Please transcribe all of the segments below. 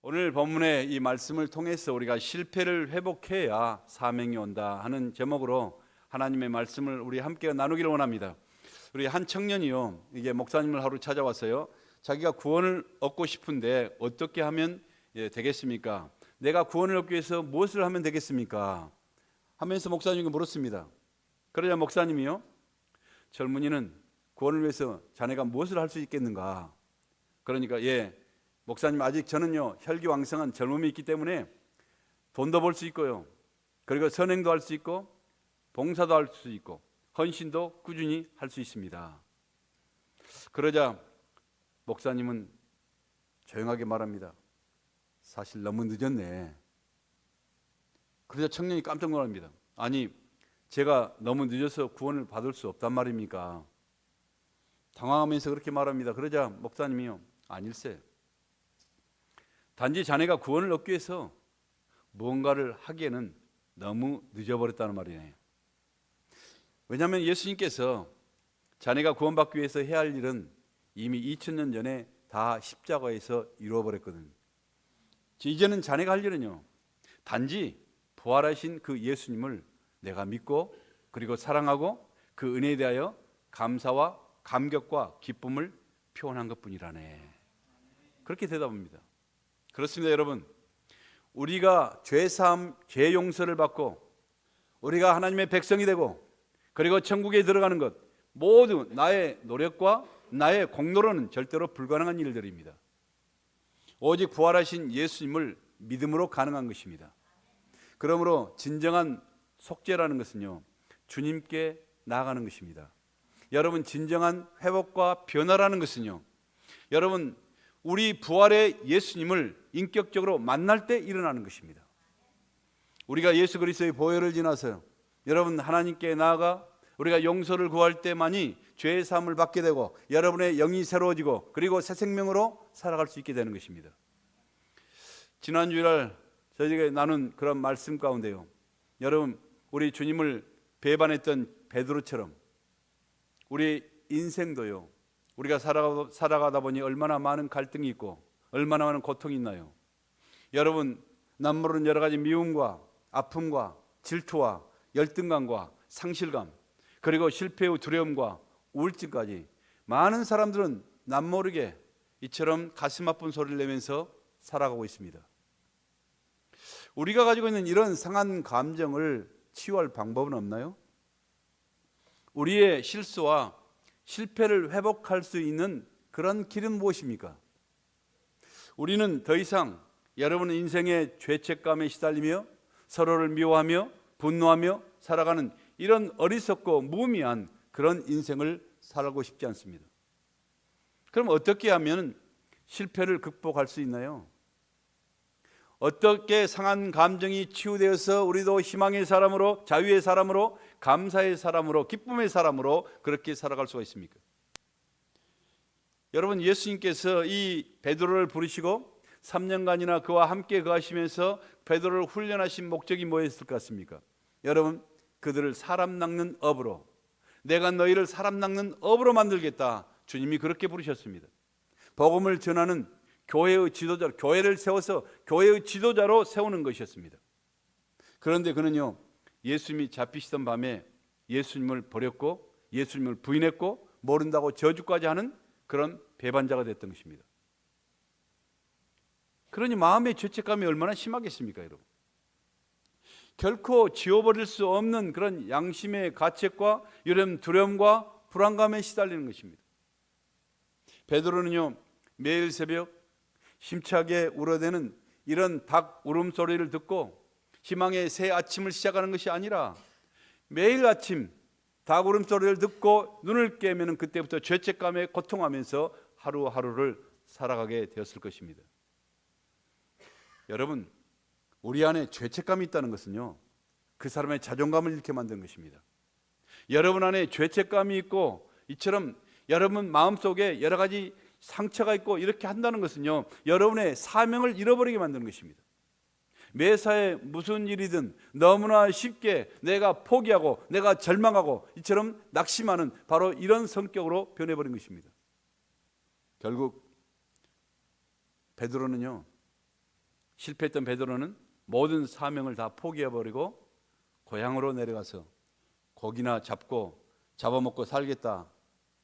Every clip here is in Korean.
오늘 본문의 이 말씀을 통해서 우리가 실패를 회복해야 사명이 온다 하는 제목으로 하나님의 말씀을 우리 함께 나누기를 원합니다. 우리 한 청년이요, 이게 목사님을 하루 찾아왔어요. 자기가 구원을 얻고 싶은데 어떻게 하면 되겠습니까? 내가 구원을 얻기 위해서 무엇을 하면 되겠습니까? 하면서 목사님께 물었습니다. 그러자 목사님이요, 젊은이는 구원을 위해서 자네가 무엇을 할 수 있겠는가? 그러니까 목사님, 아직 저는요 혈기왕성한 젊음이 있기 때문에 돈도 벌 수 있고요, 그리고 선행도 할 수 있고 봉사도 할 수 있고 헌신도 꾸준히 할 수 있습니다. 그러자 목사님은 조용하게 말합니다. 사실 너무 늦었네. 그러자 청년이 깜짝 놀랍니다. 아니, 제가 너무 늦어서 구원을 받을 수 없단 말입니까? 당황하면서 그렇게 말합니다. 그러자 목사님이요, 아닐세, 단지 자네가 구원을 얻기 위해서 무언가를 하기에는 너무 늦어버렸다는 말이네요. 왜냐하면 예수님께서 자네가 구원받기 위해서 해야 할 일은 이미 2000년 전에 다 십자가에서 이루어버렸거든요. 이제는 자네가 할 일은요, 단지 부활하신 그 예수님을 내가 믿고 그리고 사랑하고 그 은혜에 대하여 감사와 감격과 기쁨을 표현한 것뿐이라네. 그렇게 대답합니다. 그렇습니다. 여러분, 우리가 죄사함, 죄 용서를 받고 우리가 하나님의 백성이 되고 그리고 천국에 들어가는 것 모두 나의 노력과 나의 공로로는 절대로 불가능한 일들입니다. 오직 부활하신 예수님을 믿음으로 가능한 것입니다. 그러므로 진정한 속죄라는 것은요, 주님께 나아가는 것입니다. 여러분, 진정한 회복과 변화라는 것은요, 여러분, 우리 부활의 예수님을 인격적으로 만날 때 일어나는 것입니다. 우리가 예수 그리스도의 보혈을 지나서 여러분 하나님께 나아가 우리가 용서를 구할 때만이 죄의 사함을 받게 되고 여러분의 영이 새로워지고 그리고 새 생명으로 살아갈 수 있게 되는 것입니다. 지난 주일 저희가 나눈 그런 말씀 가운데요, 여러분, 우리 주님을 배반했던 베드로처럼 우리 인생도요, 우리가 살아가다 보니 얼마나 많은 갈등이 있고 얼마나 많은 고통이 있나요? 여러분, 남모르는 여러 가지 미움과 아픔과 질투와 열등감과 상실감, 그리고 실패 후 두려움과 우울증까지 많은 사람들은 남모르게 이처럼 가슴 아픈 소리를 내면서 살아가고 있습니다. 우리가 가지고 있는 이런 상한 감정을 치유할 방법은 없나요? 우리의 실수와 실패를 회복할 수 있는 그런 길은 무엇입니까? 우리는 더 이상 여러분 인생의 죄책감에 시달리며 서로를 미워하며 분노하며 살아가는 이런 어리석고 무미한 그런 인생을 살고 싶지 않습니다. 그럼 어떻게 하면 실패를 극복할 수 있나요? 어떻게 상한 감정이 치유되어서 우리도 희망의 사람으로, 자유의 사람으로, 감사의 사람으로, 기쁨의 사람으로 그렇게 살아갈 수가 있습니까? 여러분, 예수님께서 이 베드로를 부르시고 3년간이나 그와 함께 거하시면서 베드로를 훈련하신 목적이 뭐였을 것 같습니까? 여러분, 그들을 사람 낚는 업으로, 내가 너희를 사람 낚는 업으로 만들겠다, 주님이 그렇게 부르셨습니다. 복음을 전하는 교회의 지도자, 교회를 세워서 교회의 지도자로 세우는 것이었습니다. 그런데 그는요, 예수님이 잡히시던 밤에 예수님을 버렸고 예수님을 부인했고 모른다고 저주까지 하는 그런 배반자가 됐던 것입니다. 그러니 마음의 죄책감이 얼마나 심하겠습니까, 여러분? 결코 지워버릴 수 없는 그런 양심의 가책과 이런 두려움과 불안감에 시달리는 것입니다. 베드로는요, 매일 새벽 힘차게 울어대는 이런 닭 울음소리를 듣고 희망의 새 아침을 시작하는 것이 아니라 매일 아침 닭 울음소리를 듣고 눈을 깨면 그때부터 죄책감에 고통하면서 하루하루를 살아가게 되었을 것입니다. 여러분, 우리 안에 죄책감이 있다는 것은요, 그 사람의 자존감을 잃게 만드는 것입니다. 여러분 안에 죄책감이 있고 이처럼 여러분 마음속에 여러 가지 상처가 있고 이렇게 한다는 것은요, 여러분의 사명을 잃어버리게 만드는 것입니다. 매사에 무슨 일이든 너무나 쉽게 내가 포기하고 내가 절망하고 이처럼 낙심하는 바로 이런 성격으로 변해버린 것입니다. 결국 베드로는요, 실패했던 베드로는 모든 사명을 다 포기해버리고 고향으로 내려가서 고기나 잡아먹고 살겠다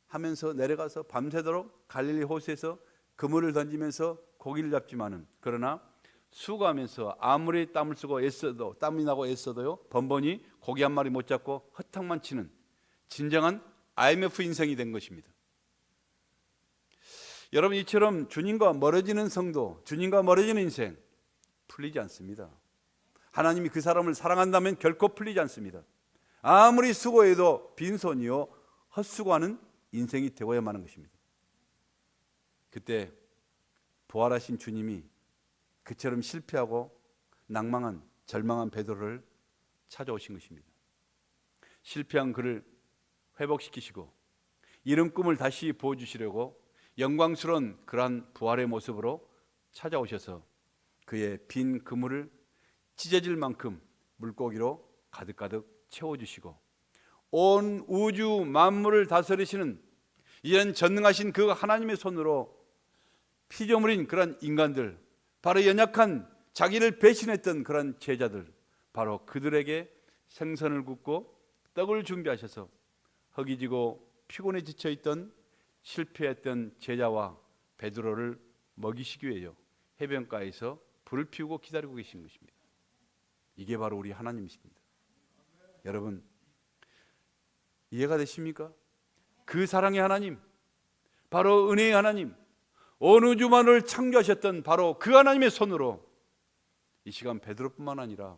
하면서 내려가서 밤새도록 갈릴리 호수에서 그물을 던지면서 고기를 잡지만은, 그러나 수고하면서 아무리 땀을 쓰고 애써도, 땀이 나고 애써도요, 번번이 고기 한 마리 못 잡고 허탕만 치는 진정한 IMF 인생이 된 것입니다. 여러분, 이처럼 주님과 멀어지는 성도, 주님과 멀어지는 인생 풀리지 않습니다. 하나님이 그 사람을 사랑한다면 결코 풀리지 않습니다. 아무리 수고해도 빈손이요 헛수고하는 인생이 되어야만 하는 것입니다. 그때 부활하신 주님이 그처럼 실패하고 낭망한, 절망한 베드로를 찾아오신 것입니다. 실패한 그를 회복시키시고 이룬 꿈을 다시 보여주시려고 영광스러운 그러한 부활의 모습으로 찾아오셔서 그의 빈 그물을 찢어질 만큼 물고기로 가득가득 채워주시고 온 우주 만물을 다스리시는 이런 전능하신 그 하나님의 손으로 피조물인 그런 인간들, 바로 연약한 자기를 배신했던 그런 제자들, 바로 그들에게 생선을 굽고 떡을 준비하셔서 허기지고 피곤에 지쳐있던 실패했던 제자와 베드로를 먹이시기 위해요 해변가에서 불을 피우고 기다리고 계신 것입니다. 이게 바로 우리 하나님이십니다. 여러분, 이해가 되십니까? 그 사랑의 하나님, 바로 은혜의 하나님, 온 우주만을 창조하셨던 바로 그 하나님의 손으로 이 시간 베드로뿐만 아니라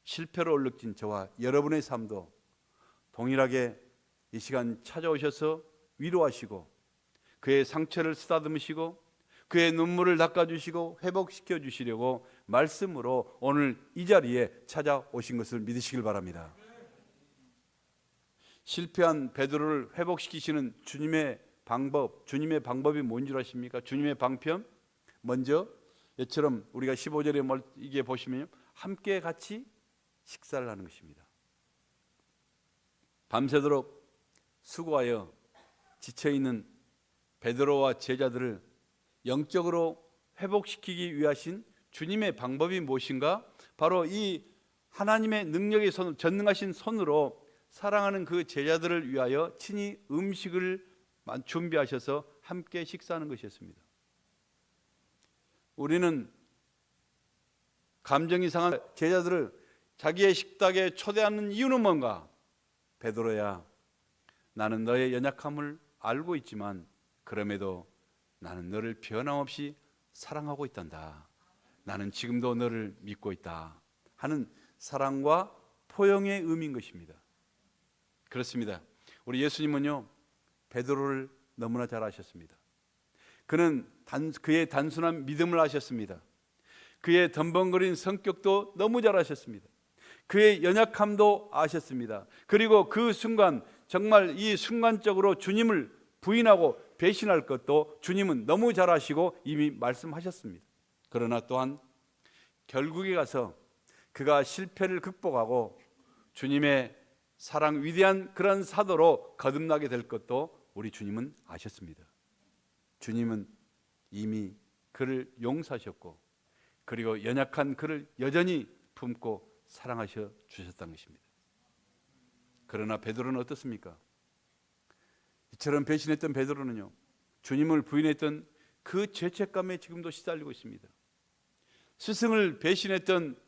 실패로 얼룩진 저와 여러분의 삶도 동일하게 이 시간 찾아오셔서 위로하시고 그의 상처를 쓰다듬으시고 그의 눈물을 닦아주시고 회복시켜 주시려고 말씀으로 오늘 이 자리에 찾아오신 것을 믿으시길 바랍니다. 실패한 베드로를 회복시키시는 주님의 방법이 뭔 줄 아십니까? 주님의 방편, 먼저 이처럼 우리가 15절에 이게 보시면 함께 같이 식사를 하는 것입니다. 밤새도록 수고하여 지쳐있는 베드로와 제자들을 영적으로 회복시키기 위하신 주님의 방법이 무엇인가? 바로 이 하나님의 능력의 손, 전능하신 손으로 사랑하는 그 제자들을 위하여 친히 음식을 준비하셔서 함께 식사하는 것이었습니다. 우리는 감정이 상한 제자들을 자기의 식탁에 초대하는 이유는 뭔가? 베드로야, 나는 너의 연약함을 알고 있지만 그럼에도 나는 너를 변함없이 사랑하고 있단다. 나는 지금도 너를 믿고 있다 하는 사랑과 포용의 의미인 것입니다. 그렇습니다. 우리 예수님은요 베드로를 너무나 잘 아셨습니다. 그는 그의 단순한 믿음을 아셨습니다. 그의 덤벙거린 성격도 너무 잘 아셨습니다. 그의 연약함도 아셨습니다. 그리고 그 순간, 정말 이 순간적으로 주님을 부인하고 배신할 것도 주님은 너무 잘 아시고 이미 말씀하셨습니다. 그러나 또한 결국에 가서 그가 실패를 극복하고 주님의 사랑, 위대한 그런 사도로 거듭나게 될 것도 우리 주님은 아셨습니다. 주님은 이미 그를 용서하셨고 그리고 연약한 그를 여전히 품고 사랑하셔 주셨다는 것입니다. 그러나 베드로는 어떻습니까? 이처럼 배신했던 베드로는요 주님을 부인했던 그 죄책감에 지금도 시달리고 있습니다. 스승을 배신했던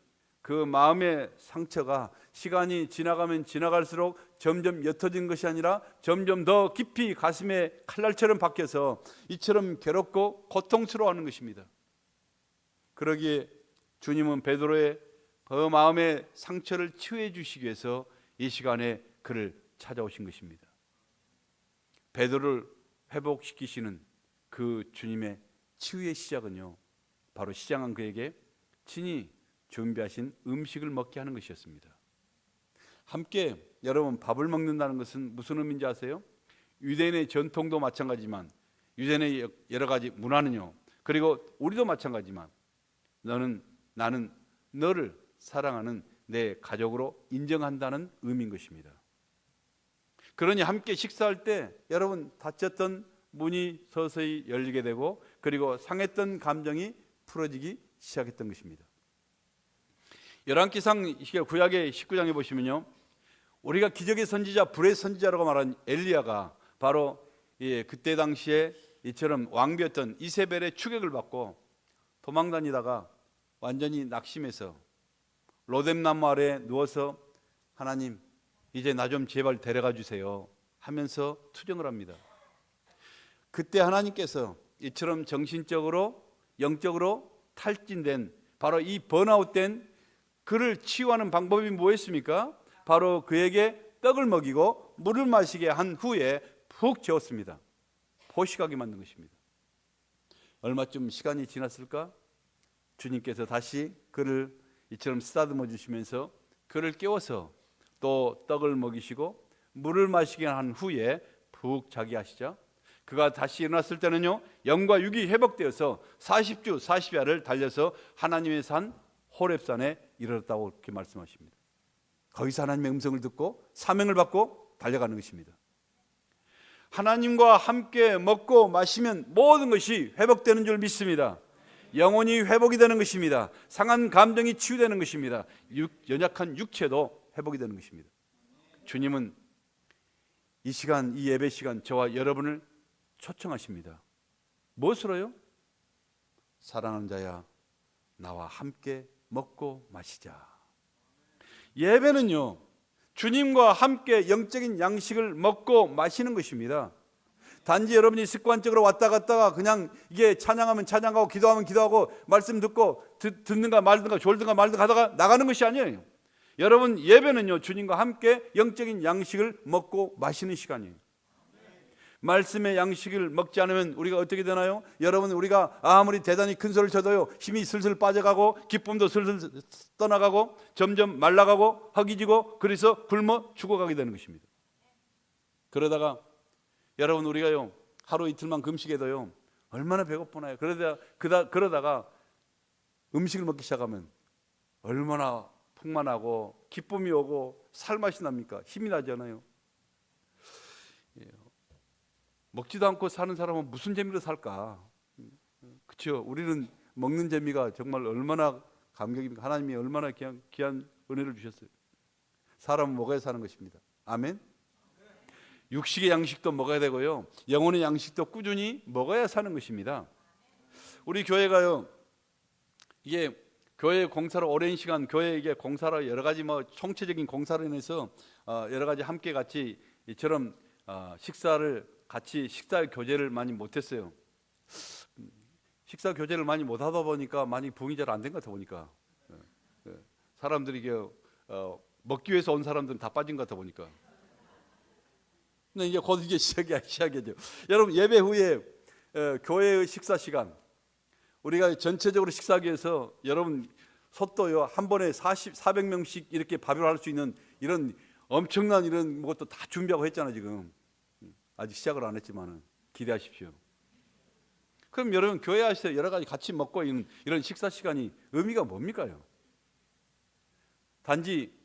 그 마음의 상처가 시간이 지나가면 지나갈수록 점점 옅어진 것이 아니라 점점 더 깊이 가슴에 칼날처럼 박혀서 이처럼 괴롭고 고통스러워하는 것입니다. 그러기에 주님은 베드로의 그 마음의 상처를 치유해 주시기 위해서 이 시간에 그를 찾아오신 것입니다. 베드로를 회복시키시는 그 주님의 치유의 시작은요 바로 시장한 그에게 친히 준비하신 음식을 먹게 하는 것이었습니다. 함께 여러분 밥을 먹는다는 것은 무슨 의미인지 아세요? 유대인의 전통도 마찬가지지만 유대인의 여러 가지 문화는요 그리고 우리도 마찬가지지만 나는 너를 사랑하는 내 가족으로 인정한다는 의미인 것입니다. 그러니 함께 식사할 때 여러분 닫혔던 문이 서서히 열리게 되고 그리고 상했던 감정이 풀어지기 시작했던 것입니다. 열왕기상 구약의 19장에 보시면요, 우리가 기적의 선지자, 불의 선지자라고 말한 엘리야가 바로 그때 당시에 이처럼 왕비였던 이세벨의 추격을 받고 도망다니다가 완전히 낙심해서 로뎀나무 아래에 누워서 하나님 이제 나 좀 제발 데려가 주세요 하면서 투정을 합니다. 그때 하나님께서 이처럼 정신적으로 영적으로 탈진된 바로 이 번아웃된 그를 치유하는 방법이 뭐였습니까? 바로 그에게 떡을 먹이고 물을 마시게 한 후에 푹 재웠습니다. 포식하게 만든 것입니다. 얼마쯤 시간이 지났을까? 주님께서 다시 그를 이처럼 쓰다듬어 주시면서 그를 깨워서 또 떡을 먹이시고 물을 마시게 한 후에 푹 자게 하시죠. 그가 다시 일어났을 때는요, 영과 육이 회복되어서 40주 40야를 달려서 하나님의 산 호렙산에 이르렀다고 그렇게 말씀하십니다. 거기서 하나님의 음성을 듣고 사명을 받고 달려가는 것입니다. 하나님과 함께 먹고 마시면 모든 것이 회복되는 줄 믿습니다. 영혼이 회복이 되는 것입니다. 상한 감정이 치유되는 것입니다. 연약한 육체도 회복이 되는 것입니다. 주님은 이 시간, 이 예배 시간 저와 여러분을 초청하십니다. 무엇으로요? 사랑하는 자야, 나와 함께 먹고 마시자. 예배는요, 주님과 함께 영적인 양식을 먹고 마시는 것입니다. 단지 여러분이 습관적으로 왔다 갔다가 그냥 이게 찬양하면 찬양하고 기도하면 기도하고 말씀 듣고 듣는가 말든가 졸든가 말든가 하다가 나가는 것이 아니에요. 여러분, 예배는요, 주님과 함께 영적인 양식을 먹고 마시는 시간이에요. 말씀의 양식을 먹지 않으면 우리가 어떻게 되나요? 여러분, 우리가 아무리 대단히 큰 소리를 쳐도요, 힘이 슬슬 빠져가고 기쁨도 슬슬 떠나가고 점점 말라가고 허기지고 그래서 굶어 죽어가게 되는 것입니다. 그러다가 여러분, 우리가요 하루 이틀만 금식해도요 얼마나 배고프나요? 그러다가 음식을 먹기 시작하면 얼마나 풍만하고 기쁨이 오고 살맛이 납니까? 힘이 나잖아요. 먹지도 않고 사는 사람은 무슨 재미로 살까? 그렇죠? 우리는 먹는 재미가 정말 얼마나 감격입니까? 하나님이 얼마나 귀한 은혜를 주셨어요. 사람은 먹어야 사는 것입니다. 아멘. 육식의 양식도 먹어야 되고요, 영혼의 양식도 꾸준히 먹어야 사는 것입니다. 우리 교회가요, 이게 교회 공사로 오랜 시간 교회 이게 공사로 여러 가지 총체적인 공사로 인해서 여러 가지 함께 같이 이처럼 식사 교제를 많이 못했어요. 식사 교제를 많이 못하다 보니까 많이 부응이 잘 안 된 것 같아 보니까 사람들이 이게 먹기 위해서 온 사람들은 다 빠진 것 같아 보니까. 근데 이제 곧 이게 시작이죠. 여러분, 예배 후에 교회의 식사 시간, 우리가 전체적으로 식사하기 위해서 여러분 솥도요 한 번에 400명씩 이렇게 밥을 할 수 있는 이런 엄청난 이런 것도 다 준비하고 했잖아요. 지금 아직 시작을 안 했지만은 기대하십시오. 그럼 여러분, 교회 하실 때 여러 가지 같이 먹고 있는 이런 식사 시간이 의미가 뭡니까요? 단지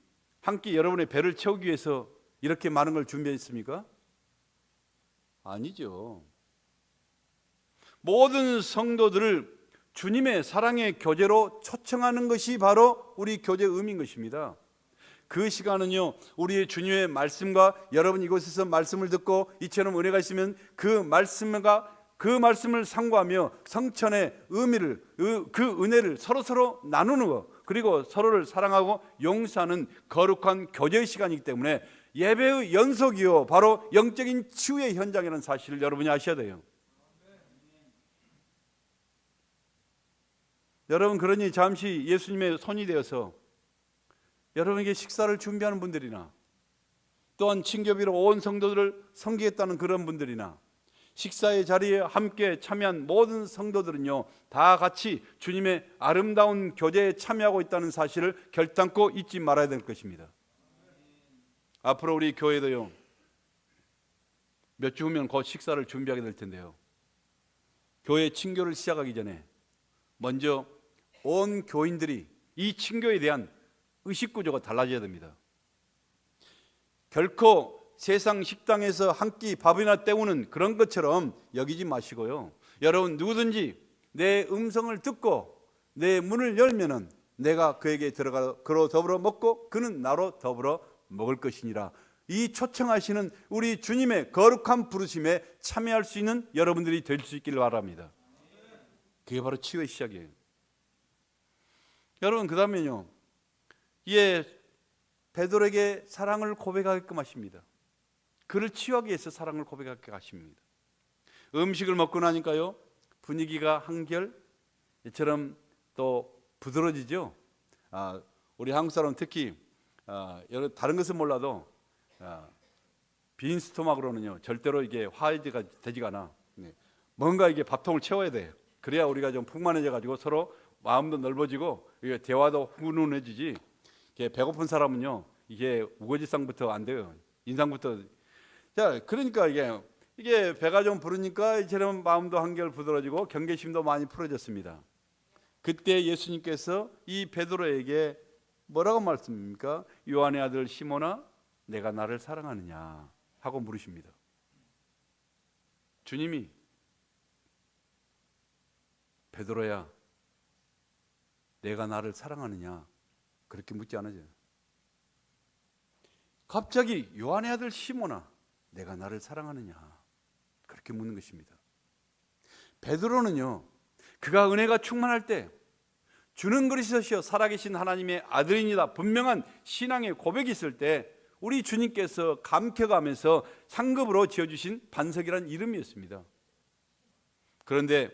한 끼 여러분의 배를 채우기 위해서 이렇게 많은 걸 준비했습니까? 아니죠. 모든 성도들을 주님의 사랑의 교제로 초청하는 것이 바로 우리 교제의 의미인 것입니다. 그 시간은요, 우리의 주님의 말씀과 여러분 이곳에서 말씀을 듣고 이처럼 은혜가 있으면 그 말씀을 상고하며 성천의 의미를, 그 은혜를 서로 나누는 것, 그리고 서로를 사랑하고 용서하는 거룩한 교제의 시간이기 때문에 예배의 연속이요 바로 영적인 치유의 현장이라는 사실을 여러분이 아셔야 돼요. 여러분, 그러니 잠시 예수님의 손이 되어서 여러분에게 식사를 준비하는 분들이나 또한 친교비로 온 성도들을 섬기겠다는 그런 분들이나 식사의 자리에 함께 참여한 모든 성도들은요 다 같이 주님의 아름다운 교제에 참여하고 있다는 사실을 결단코 잊지 말아야 될 것입니다. 앞으로 우리 교회도요 몇 주 후면 곧 식사를 준비하게 될 텐데요, 교회 친교를 시작하기 전에 먼저 온 교인들이 이 친교에 대한 의식구조가 달라져야 됩니다. 결코 세상 식당에서 한 끼 밥이나 때우는 그런 것처럼 여기지 마시고요, 여러분 누구든지 내 음성을 듣고 내 문을 열면은 내가 그에게 들어가 그로 더불어 먹고 그는 나로 더불어 먹을 것이니라. 이 초청하시는 우리 주님의 거룩한 부르심에 참여할 수 있는 여러분들이 될 수 있기를 바랍니다. 그게 바로 치유의 시작이에요. 여러분, 그 다음에요, 예, 베드로에게 사랑을 고백하게끔 하십니다. 그를 치유하기 위해서 사랑을 고백하게 하십니다. 음식을 먹고 나니까요, 분위기가 한결 이처럼 또 부드러지죠. 우리 한국 사람 특히 다른 것은 몰라도 빈 스토막으로는요 절대로 이게 화해가 되지가 않아. 뭔가 이게 밥통을 채워야 돼요. 그래야 우리가 좀 풍만해져 가지고 서로 마음도 넓어지고 이게 대화도 훈훈해지지. 배고픈 사람은요 이게 우거지상부터 안 돼요. 인상부터. 자, 그러니까 이게 배가 좀 부르니까 이처럼 마음도 한결 부드러지고 경계심도 많이 풀어졌습니다. 그때 예수님께서 이 베드로에게 뭐라고 말씀입니까? 요한의 아들 시몬아, 내가 나를 사랑하느냐 하고 물으십니다. 주님이 베드로야, 내가 나를 사랑하느냐 그렇게 묻지 않으세요. 갑자기 요한의 아들 시몬아, 내가 나를 사랑하느냐 그렇게 묻는 것입니다. 베드로는요, 그가 은혜가 충만할 때 주는 그리스도시여 살아계신 하나님의 아들이니다 분명한 신앙의 고백이 있을 때 우리 주님께서 감격하면서 상급으로 지어주신 반석이라는 이름이었습니다. 그런데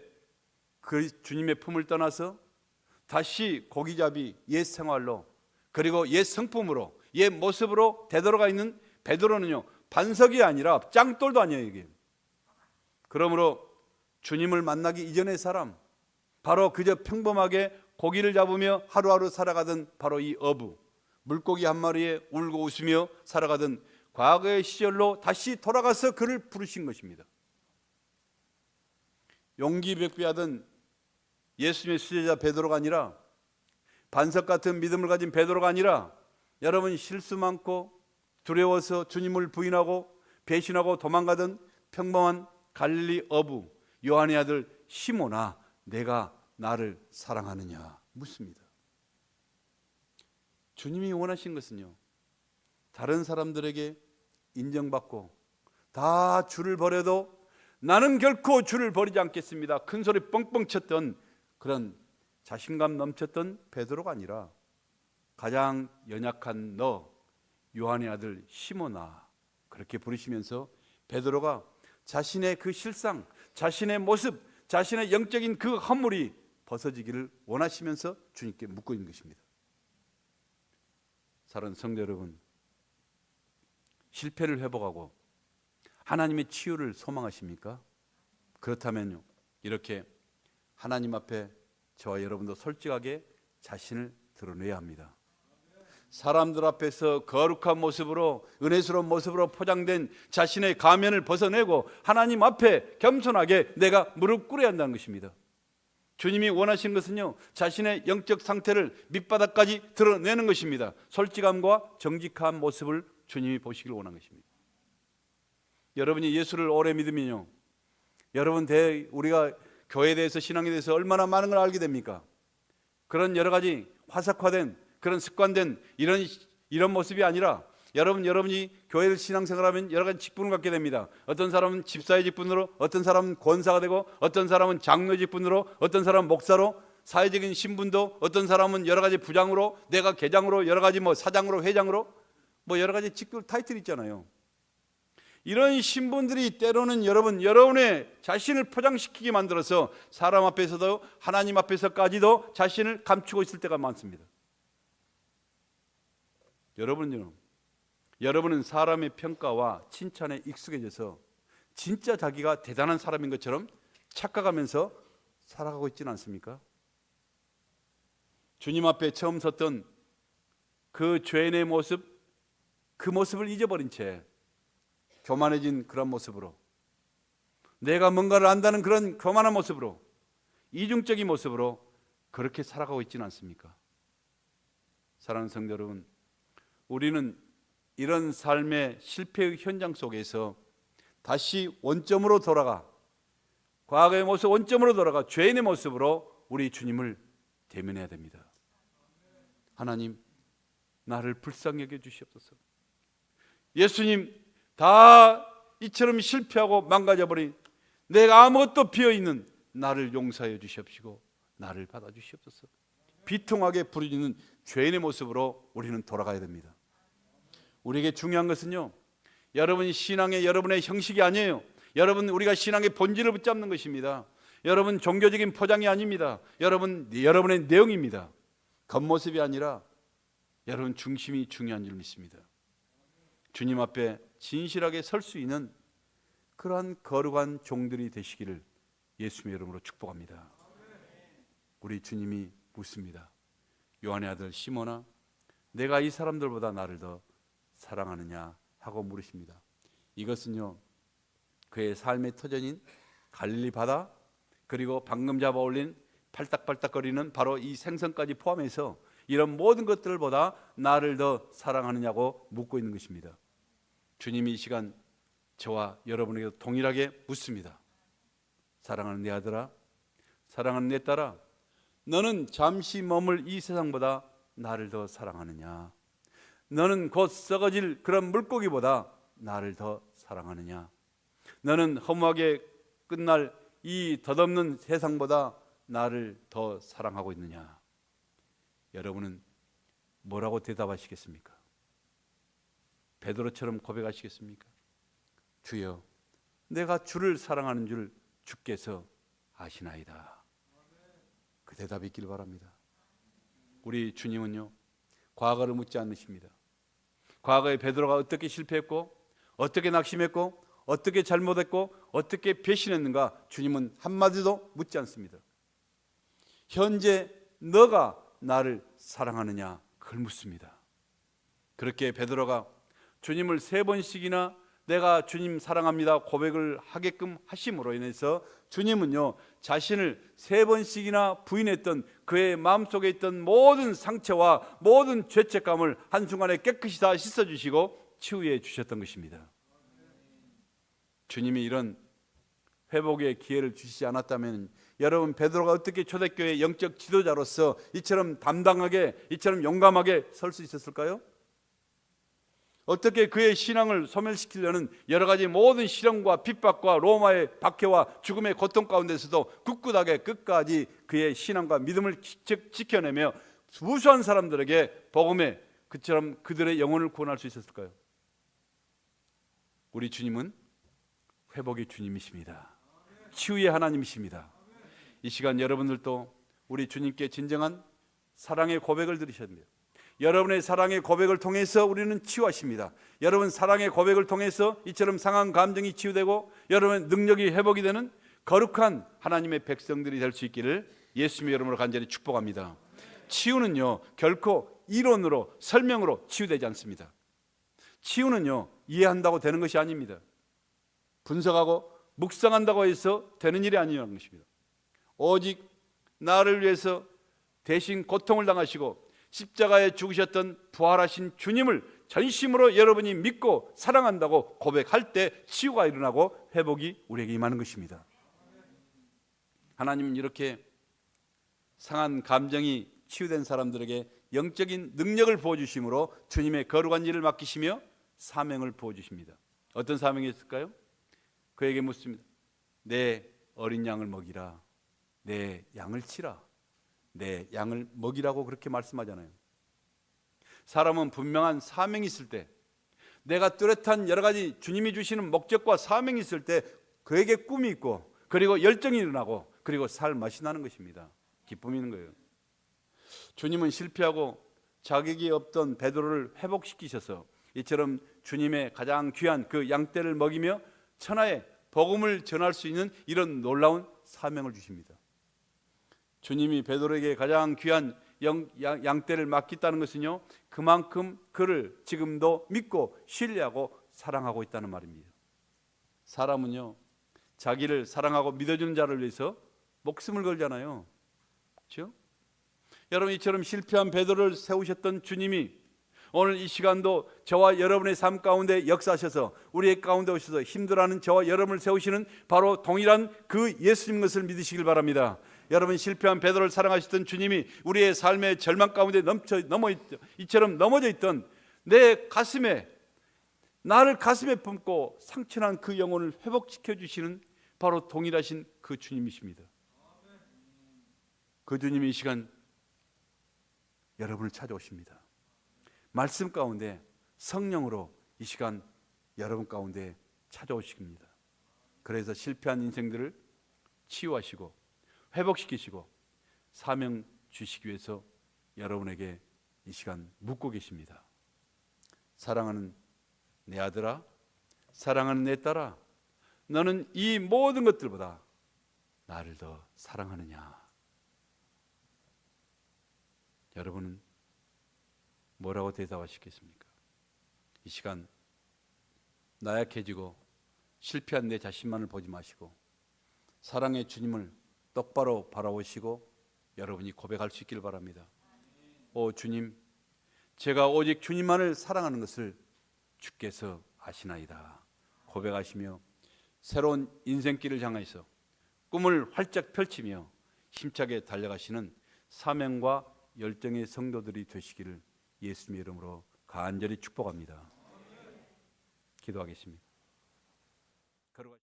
그 주님의 품을 떠나서 다시 고기잡이 옛 생활로, 그리고 옛 성품으로, 옛 모습으로 되돌아가 있는 베드로는요 반석이 아니라 짱돌도 아니에요. 이게. 그러므로 주님을 만나기 이전의 사람, 바로 그저 평범하게 고기를 잡으며 하루하루 살아가던 바로 이 어부, 물고기 한 마리에 울고 웃으며 살아가던 과거의 시절로 다시 돌아가서 그를 부르신 것입니다. 용기백비하던 예수님의 수제자 베드로가 아니라, 반석 같은 믿음을 가진 베드로가 아니라, 여러분 실수 많고 두려워서 주님을 부인하고 배신하고 도망가던 평범한 갈릴리 어부 요한의 아들 시몬아, 내가 나를 사랑하느냐 묻습니다. 주님이 원하신 것은요, 다른 사람들에게 인정받고 다 주를 버려도 나는 결코 주를 버리지 않겠습니다 큰 소리 뻥뻥 쳤던 그런 자신감 넘쳤던 베드로가 아니라, 가장 연약한 너 요한의 아들 시몬아 그렇게 부르시면서 베드로가 자신의 그 실상, 자신의 모습, 자신의 영적인 그 허물이 벗어지기를 원하시면서 주님께 묻고 있는 것입니다. 사랑하는 성도 여러분, 실패를 회복하고 하나님의 치유를 소망하십니까? 그렇다면요, 이렇게 하나님 앞에 저와 여러분도 솔직하게 자신을 드러내야 합니다. 사람들 앞에서 거룩한 모습으로, 은혜스러운 모습으로 포장된 자신의 가면을 벗어내고 하나님 앞에 겸손하게 내가 무릎 꿇어야 한다는 것입니다. 주님이 원하시는 것은요, 자신의 영적 상태를 밑바닥까지 드러내는 것입니다. 솔직함과 정직한 모습을 주님이 보시길 원하는 것입니다. 여러분이 예수를 오래 믿으면요, 여러분 우리가 교회에 대해서, 신앙에 대해서 얼마나 많은 걸 알게 됩니까? 그런 여러 가지 화석화된, 그런 습관된 이런 모습이 아니라, 여러분이 교회를 신앙생활하면 여러 가지 직분을 갖게 됩니다. 어떤 사람은 집사의 직분으로, 어떤 사람은 권사가 되고, 어떤 사람은 장로의 직분으로, 어떤 사람은 목사로, 사회적인 신분도, 어떤 사람은 여러 가지 부장으로, 내가 계장으로, 여러 가지 사장으로, 회장으로, 여러 가지 직분 타이틀 있잖아요. 이런 신분들이 때로는 여러분의 자신을 포장시키게 만들어서 사람 앞에서도 하나님 앞에서까지도 자신을 감추고 있을 때가 많습니다. 여러분은 사람의 평가와 칭찬에 익숙해져서 진짜 자기가 대단한 사람인 것처럼 착각하면서 살아가고 있지는 않습니까? 주님 앞에 처음 섰던 그 죄인의 모습, 그 모습을 잊어버린 채 교만해진 그런 모습으로, 내가 뭔가를 안다는 그런 교만한 모습으로, 이중적인 모습으로 그렇게 살아가고 있지는 않습니까? 사랑하는 성도 여러분, 우리는 이런 삶의 실패의 현장 속에서 다시 원점으로 돌아가, 과거의 모습 원점으로 돌아가 죄인의 모습으로 우리 주님을 대면해야 됩니다. 하나님, 나를 불쌍히 여겨 주시옵소서. 예수님, 다 이처럼 실패하고 망가져버린 내가 아무것도 비어있는 나를 용서해 주시옵시고 나를 받아주시옵소서. 비통하게 부르짖는 죄인의 모습으로 우리는 돌아가야 됩니다. 우리에게 중요한 것은요, 여러분 신앙의 여러분의 형식이 아니에요. 여러분, 우리가 신앙의 본질을 붙잡는 것입니다. 여러분, 종교적인 포장이 아닙니다. 여러분의 내용입니다. 겉모습이 아니라 여러분 중심이 중요한 줄 믿습니다. 주님 앞에 진실하게 설 수 있는 그러한 거룩한 종들이 되시기를 예수님의 이름으로 축복합니다. 우리 주님이 묻습니다. 요한의 아들 시몬아, 내가 이 사람들보다 나를 더 사랑하느냐 하고 물으십니다. 이것은요, 그의 삶의 터전인 갈릴리 바다, 그리고 방금 잡아 올린 팔딱팔딱거리는 바로 이 생선까지 포함해서 이런 모든 것들보다 나를 더 사랑하느냐고 묻고 있는 것입니다. 주님이 이 시간 저와 여러분에게 동일하게 묻습니다. 사랑하는 내 아들아, 사랑하는 내 딸아, 너는 잠시 머물 이 세상보다 나를 더 사랑하느냐? 너는 곧 썩어질 그런 물고기보다 나를 더 사랑하느냐? 너는 허무하게 끝날 이 덧없는 세상보다 나를 더 사랑하고 있느냐? 여러분은 뭐라고 대답하시겠습니까? 베드로처럼 고백하시겠습니까? 주여, 내가 주를 사랑하는 줄 주께서 아시나이다. 그 대답이 있길 바랍니다. 우리 주님은요, 과거를 묻지 않으십니다. 과거에 베드로가 어떻게 실패했고, 어떻게 낙심했고, 어떻게 잘못했고, 어떻게 배신했는가 주님은 한마디도 묻지 않습니다. 현재 너가 나를 사랑하느냐, 그걸 묻습니다. 그렇게 베드로가 주님을 3번씩이나 내가 주님 사랑합니다 고백을 하게끔 하심으로 인해서 주님은요, 자신을 3번씩이나 부인했던 그의 마음속에 있던 모든 상처와 모든 죄책감을 한순간에 깨끗이 다 씻어주시고 치유해 주셨던 것입니다. 주님이 이런 회복의 기회를 주시지 않았다면 여러분, 베드로가 어떻게 초대교회 영적 지도자로서 이처럼 담당하게, 이처럼 용감하게 설 수 있었을까요? 어떻게 그의 신앙을 소멸시키려는 여러 가지 모든 시련과 핍박과 로마의 박해와 죽음의 고통 가운데서도 굳굳하게 끝까지 그의 신앙과 믿음을 지켜내며 무수한 사람들에게 복음의 그처럼 그들의 영혼을 구원할 수 있었을까요? 우리 주님은 회복의 주님이십니다. 치유의 하나님이십니다. 이 시간 여러분들도 우리 주님께 진정한 사랑의 고백을 드리셔야 됩니다. 여러분의 사랑의 고백을 통해서 우리는 치유하십니다. 여러분 사랑의 고백을 통해서 이처럼 상한 감정이 치유되고 여러분의 능력이 회복이 되는 거룩한 하나님의 백성들이 될 수 있기를 예수님의 이름으로 간절히 축복합니다. 치유는요, 결코 이론으로 설명으로 치유되지 않습니다. 치유는요, 이해한다고 되는 것이 아닙니다. 분석하고 묵상한다고 해서 되는 일이 아니라는 것입니다. 오직 나를 위해서 대신 고통을 당하시고 십자가에 죽으셨던 부활하신 주님을 전심으로 여러분이 믿고 사랑한다고 고백할 때 치유가 일어나고 회복이 우리에게 임하는 것입니다. 하나님은 이렇게 상한 감정이 치유된 사람들에게 영적인 능력을 부어주심으로 주님의 거룩한 일을 맡기시며 사명을 부어주십니다. 어떤 사명이 있을까요? 그에게 묻습니다. 내 어린 양을 먹이라, 내 양을 치라, 내 양을 먹이라고 그렇게 말씀하잖아요. 사람은 분명한 사명이 있을 때, 내가 뚜렷한 여러 가지 주님이 주시는 목적과 사명이 있을 때 그에게 꿈이 있고, 그리고 열정이 일어나고, 그리고 살 맛이 나는 것입니다. 기쁨이 있는 거예요. 주님은 실패하고 자격이 없던 베드로를 회복시키셔서 이처럼 주님의 가장 귀한 그 양떼를 먹이며 천하에 복음을 전할 수 있는 이런 놀라운 사명을 주십니다. 주님이 베드로에게 가장 귀한 양떼를 맡겼다는 것은요, 그만큼 그를 지금도 믿고 신뢰하고 사랑하고 있다는 말입니다. 사람은요, 자기를 사랑하고 믿어주는 자를 위해서 목숨을 걸잖아요. 그렇죠? 여러분, 이처럼 실패한 베드로를 세우셨던 주님이 오늘 이 시간도 저와 여러분의 삶 가운데 역사하셔서 우리의 가운데 오셔서 힘들어하는 저와 여러분을 세우시는 바로 동일한 그 예수님 것을 믿으시길 바랍니다. 여러분, 실패한 베드로를 사랑하셨던 주님이 우리의 삶의 절망 가운데 이처럼 넘어져 있던 내 가슴에, 나를 가슴에 품고 상처난 그 영혼을 회복시켜 주시는 바로 동일하신 그 주님이십니다. 그 주님이 이 시간 여러분을 찾아오십니다. 말씀 가운데 성령으로 이 시간 여러분 가운데 찾아오십니다. 그래서 실패한 인생들을 치유하시고 회복시키시고 사명 주시기 위해서 여러분에게 이 시간 묻고 계십니다. 사랑하는 내 아들아, 사랑하는 내 딸아, 너는 이 모든 것들보다 나를 더 사랑하느냐? 여러분은 뭐라고 대답하시겠습니까? 이 시간 나약해지고 실패한 내 자신만을 보지 마시고 사랑의 주님을 똑바로 바라보시고 여러분이 고백할 수 있기를 바랍니다. 오 주님, 제가 오직 주님만을 사랑하는 것을 주께서 아시나이다 고백하시며 새로운 인생길을 향해서 꿈을 활짝 펼치며 힘차게 달려가시는 사명과 열정의 성도들이 되시기를 예수님의 이름으로 간절히 축복합니다. 기도하겠습니다.